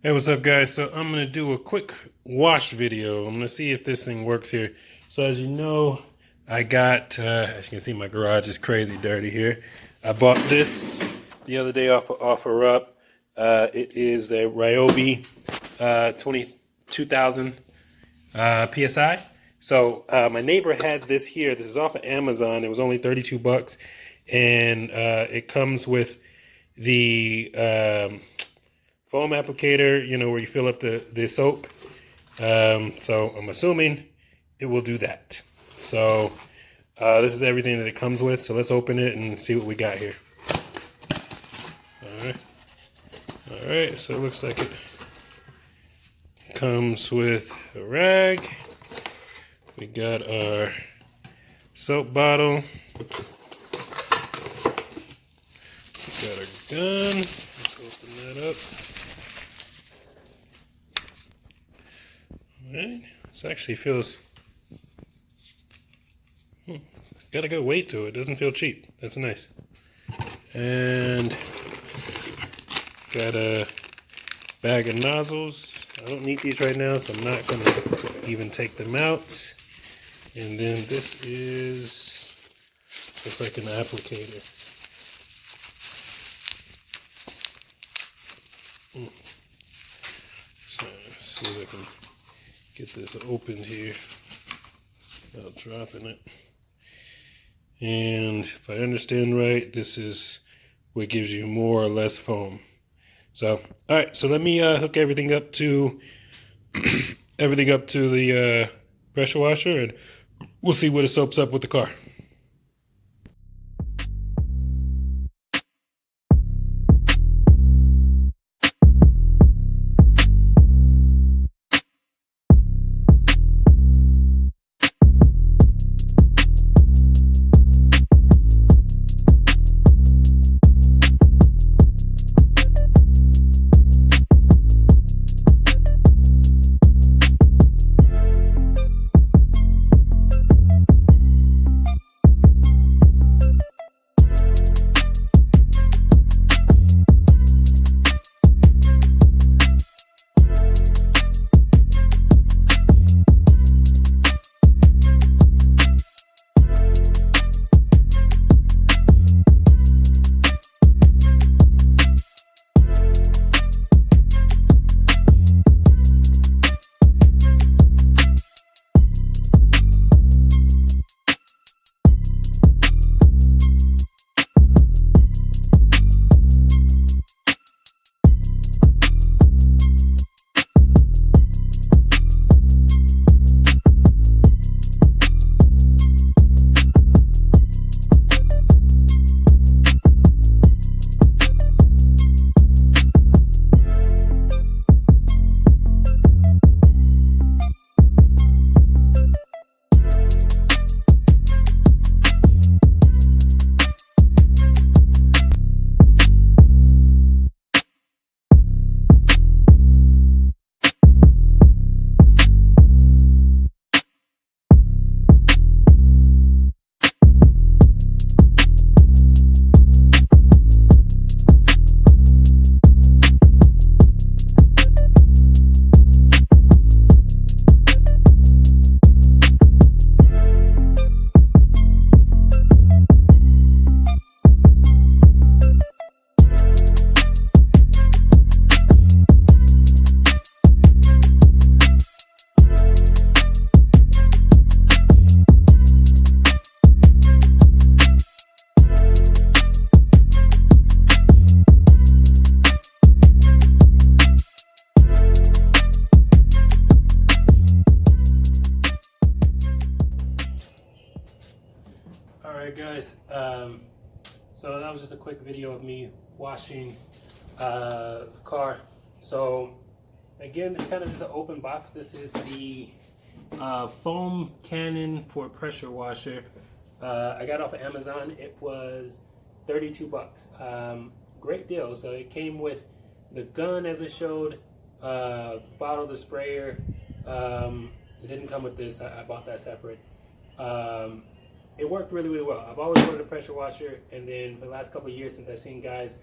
Hey, what's up, guys? So I'm gonna do a quick wash video. I'm gonna see if this thing works here. So as you know, I got, as you can see, my garage is crazy dirty here. I bought this the other day off of OfferUp. It is the Ryobi 22,000 PSI. So my neighbor had this here. This is off of Amazon. It was only 32 bucks, and it comes with the foam applicator, where you fill up the soap. So I'm assuming it will do that. So this is everything that it comes with. So let's open it and see what we got here. All right. So it looks like it comes with a rag. We got our soap bottle. We got our gun. Let's open that up. Alright, this actually feels, got a good weight to it. Doesn't feel cheap. That's nice. And got a bag of nozzles. I don't need these right now, so I'm not going to even take them out. And then this is just like an applicator. So let's see if I can get this opened here without dropping it. And if I understand right, this is what gives you more or less foam. So, all right, so let me hook everything up to the pressure washer, and we'll see what it soaps up with the car. All right, guys. So that was just a quick video of me washing the car. So again, it's kind of just an open box. This is the foam cannon for pressure washer. I got off of Amazon. It was 32 bucks. Great deal. So it came with the gun, as it showed, bottle, the sprayer. It didn't come with this. I bought that separate. It worked really well. I've always wanted a pressure washer, and then for the last couple of years, since I've seen guys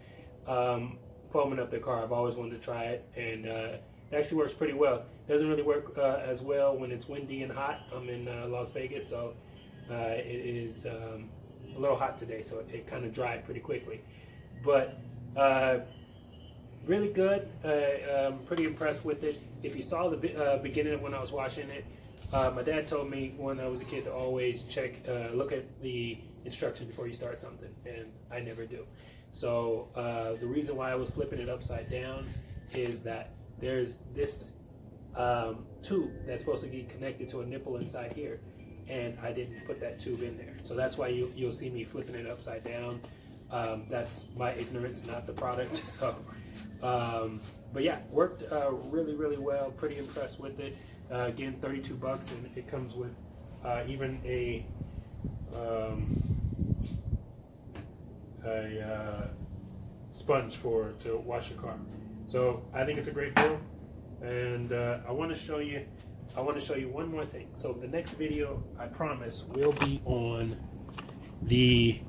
foaming up their car. I've always wanted to try it, and it actually works pretty well. Doesn't really work as well when it's windy and hot. I'm in Las Vegas, so it is a little hot today, so it kind of dried pretty quickly. But really good. I'm pretty impressed with it. If you saw the beginning of when I was washing it, my dad told me when I was a kid to always look at the instructions before you start something, and I never do. So the reason why I was flipping it upside down is that there's this tube that's supposed to be connected to a nipple inside here, and I didn't put that tube in there. So that's why you'll see me flipping it upside down. That's my ignorance, not the product. So, but yeah, worked really, really well. Pretty impressed with it. Again, $32, and it comes with even a sponge to wash your car. So I think it's a great deal, and I want to show you one more thing. So the next video, I promise, will be on the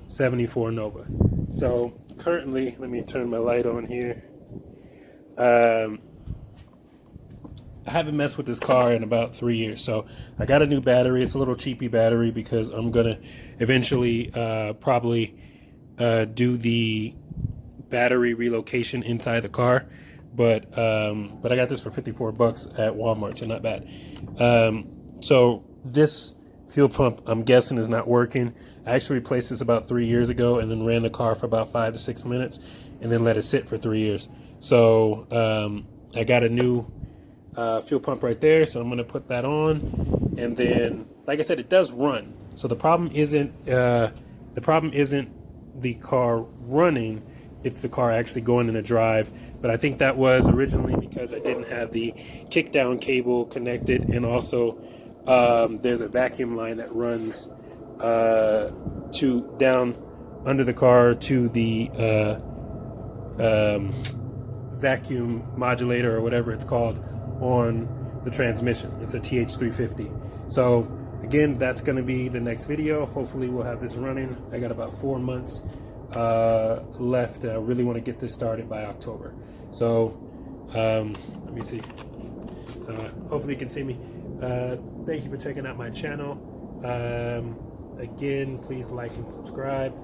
74 Nova. So currently, let me turn my light on here. I haven't messed with this car in about 3 years, so I got a new battery. It's a little cheapy battery because I'm gonna eventually probably do the battery relocation inside the car. But I got this for $54 at Walmart, so not bad. So this fuel pump, I'm guessing, is not working. I actually replaced this about 3 years ago, and then ran the car for about 5 to 6 minutes, and then let it sit for 3 years. So I got a new fuel pump right there, so I'm going to put that on, and then, like I said, it does run. So the problem isn't the car running; it's the car actually going in a drive. But I think that was originally because I didn't have the kickdown cable connected, and also there's a vacuum line that runs down under the car to the vacuum modulator or whatever it's called on the transmission. It's a TH350. So again, that's going to be the next video. Hopefully we'll have this running. I got about 4 months left. I really want to get this started by October. So let me see. So hopefully you can see me. Thank you for checking out my channel. Again, please like and subscribe.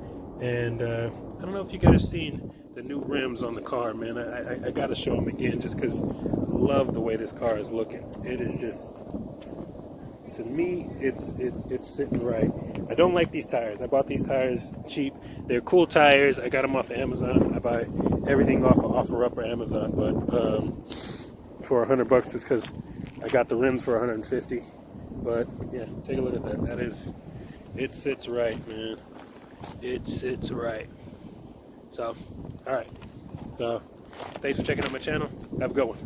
And I don't know if you guys seen the new rims on the car, man. I gotta show them again just because I love the way this car is looking. It is just, to me, it's sitting right. I don't like these tires. I bought these tires cheap. They're cool tires. I got them off of Amazon. I buy everything off of OfferUp or Amazon, but for $100 just because I got the rims for $150. But yeah, take a look at that. It sits right, man. It sits right. So, all right. So, thanks for checking out my channel. Have a good one.